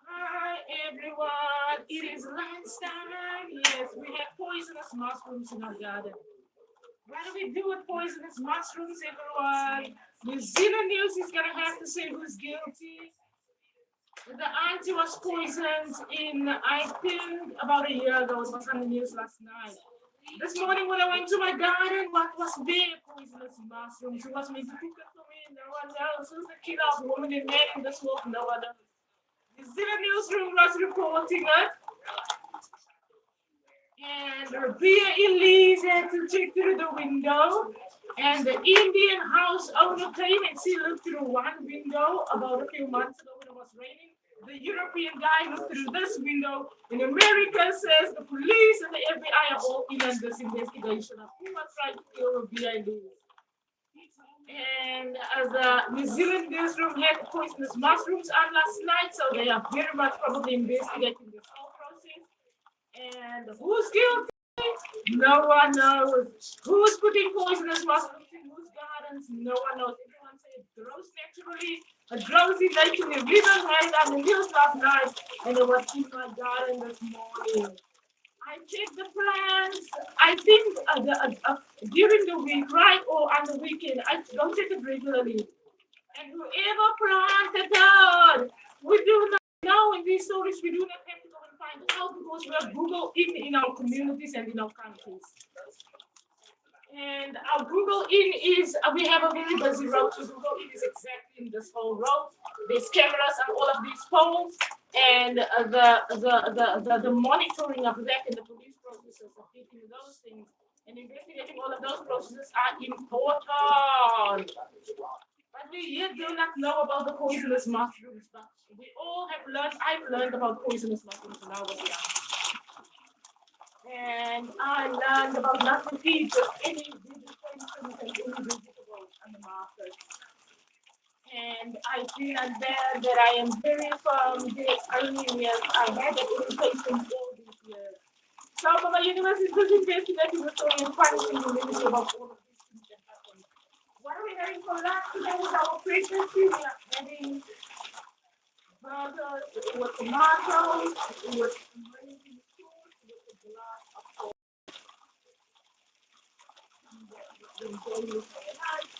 Hi everyone, it is lunchtime. Yes, we have poisonous mushrooms in our garden. What do we do with poisonous mushrooms, everyone? New Zealand News is gonna have to say who's guilty. The auntie was poisoned in, I think, about a year ago. It was on the news last night. This morning when I went to my garden, what was there? Poisonous mushrooms. Who was meant to cook it for me? No one knows. Who's the killer of woman and man in this world? No one knows. The Zilla newsroom was reporting it, and Ribea Elise had to check through the window, and the Indian house owner came and she looked through one window about a few months ago when it was raining. The European guy looked through this window, and America says the police and the FBI are all in on this investigation of who was trying to kill Ribea Elise. And the New Zealand newsroom had poisonous mushrooms on last night, so they are very much probably investigating this whole process. And who's guilty? No one knows. Who's putting poisonous mushrooms in whose gardens? No one knows. Everyone said it grows naturally. It grows in nature. We don't have it on the news last night, and it was in my garden this morning. I check the plans. I think during the week, right, or on the weekend, I don't check it regularly. And whoever planted it, we do not know in these stories. We do not have to go and find out because we are Google in our communities and in our countries. And our Google in is, we have a very busy road. So Google in is exactly in this whole road. There's cameras on all of these poles, and the monitoring of that and the police processes of getting those things and investigating all of those processes are important. But we yet do not know about the poisonous mushrooms. But we all have learned, I've learned about poisonous mushrooms when I was young. And I learned about not to eat just any vegetables and any vegetables on the market. And I feel like that I am very firm this early years. I had that education all these years. So Mama University is busy investigating the story and finding the meaning about all of these things that happen. What are we having for lunch today with our pregnancy? We are having burgers with tomatoes, with amazing sauce, with a glass of enjoy this lunch.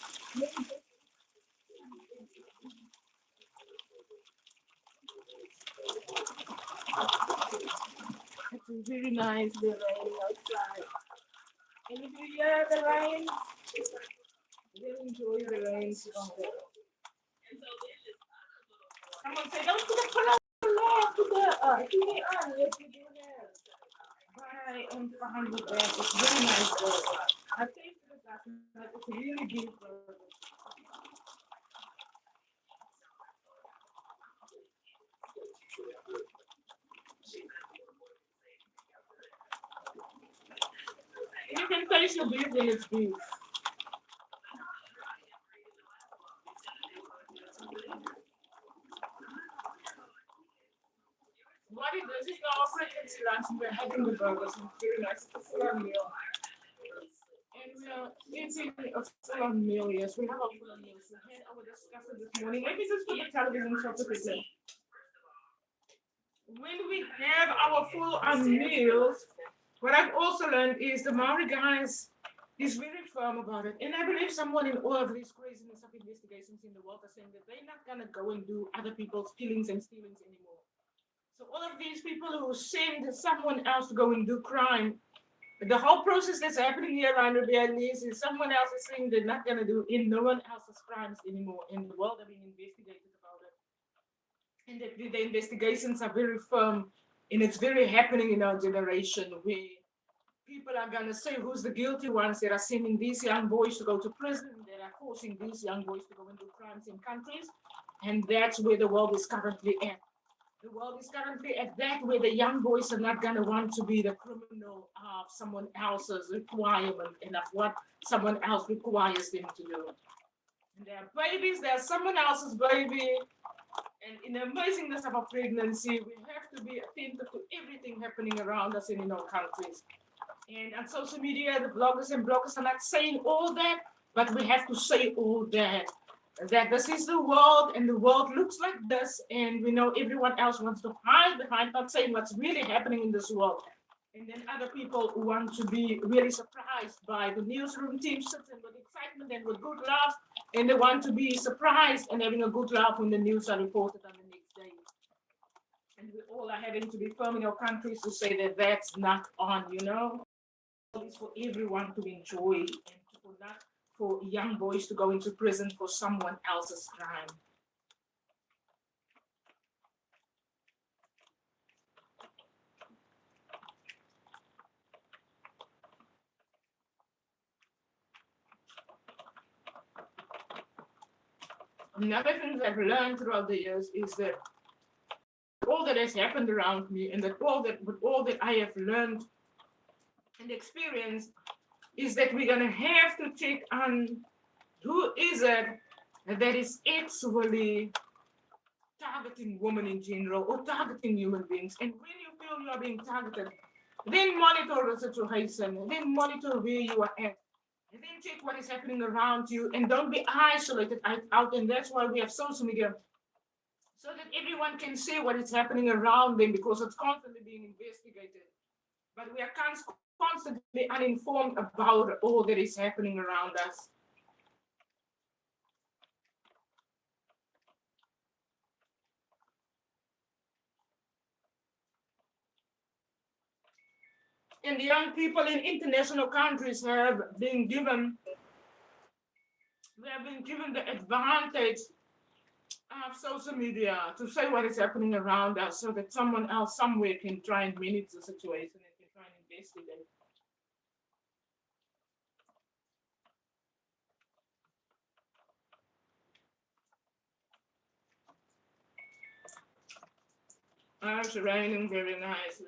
It's very nice, the rain outside. And if you hear the rain, you enjoy the rain from there. Someone say, don't put the color to the on. Yes, we do that. But I am fine with that. It's very nice burger. I tasted it last night. It's a really big burger. You can taste the beef when it's beef. What it is, it's our pregnancy lunch and we're having the burgers and it's very nice. It's a full meal. And we are eating a full meal, yes. We have a full meal. So we had our discussion this morning. Let me just put the television shop quickly. When we have our full on meals, what I've also learned is the Maori guys is very firm about it. And I believe someone in all of these craziness of investigations in the world are saying that they're not gonna go and do other people's killings and stealings anymore. So all of these people who send someone else to go and do crime, the whole process that's happening here around Ribea is someone else is saying they're not gonna do in no one else's crimes anymore in the world are being investigated about it. And that the investigations are very firm and it's very happening in our generation where people are going to say who's the guilty ones that are sending these young boys to go to prison, that are forcing these young boys to go and do crimes in countries. And that's where the world is currently at. The world is currently at that where the young boys are not going to want to be the criminal of someone else's requirement and of what someone else requires them to do. And they're babies, they're someone else's baby, and in the amazingness of our pregnancy, we have to be attentive to everything happening around us and in our countries. And on social media, the bloggers and bloggers are not saying all that, but we have to say all that. that this is the world and the world looks like this, and we know everyone else wants to hide behind not saying what's really happening in this world. And then other people want to be really surprised by the newsroom team sitting with excitement and with good laugh, and they want to be surprised and having a good laugh when the news are reported on the next day. And we all are having to be firm in our countries to say that that's not on, you know. It's for everyone to enjoy and for not for young boys to go into prison for someone else's crime. Another thing that I've learned throughout the years is that all that has happened around me and that all that I have learned and experienced is that we're gonna have to check on who is it that is actually targeting women in general or targeting human beings. And when you feel you are being targeted, then monitor the situation, then monitor where you are at, and then check what is happening around you, and don't be isolated out. And that's why we have social media, so that everyone can see what is happening around them because it's constantly being investigated. But we are constantly uninformed about all that is happening around us. And the young people in international countries we have been given the advantage of social media to say what is happening around us so that someone else somewhere can try and manage the situation and can try and investigate. It's raining very nicely.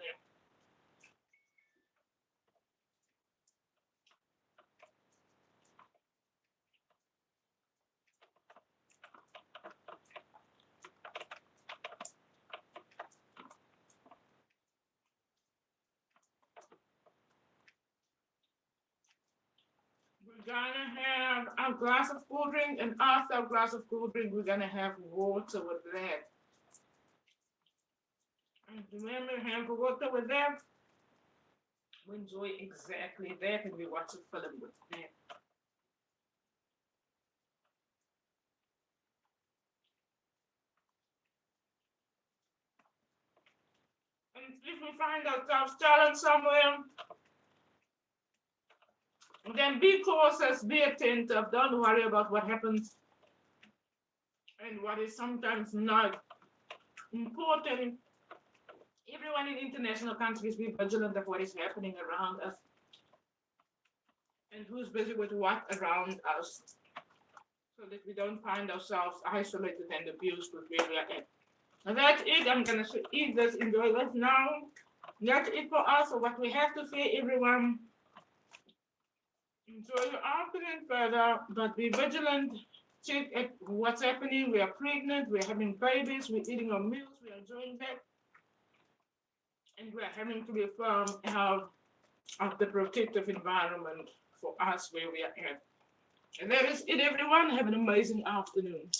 We're gonna have a glass of cool drink, and after a glass of cool drink, we're gonna have water with that. And when we have water with that, we enjoy exactly that, and we watch a film with that. And if we find ourselves challenged somewhere, then be cautious, be attentive. Don't worry about what happens and what is sometimes not important. Everyone in international countries be vigilant of what is happening around us and who's busy with what around us so that we don't find ourselves isolated and abused with where we are at. And that's it. I'm gonna eat this, enjoy this now. That's it for us. So what we have to say, everyone, enjoy your afternoon further, but be vigilant. Check at what's happening. We are pregnant, we're having babies, we're eating our meals, we are enjoying that, and we're having to be firm of the protective environment for us where we are at. And that is it, everyone. Have an amazing afternoon.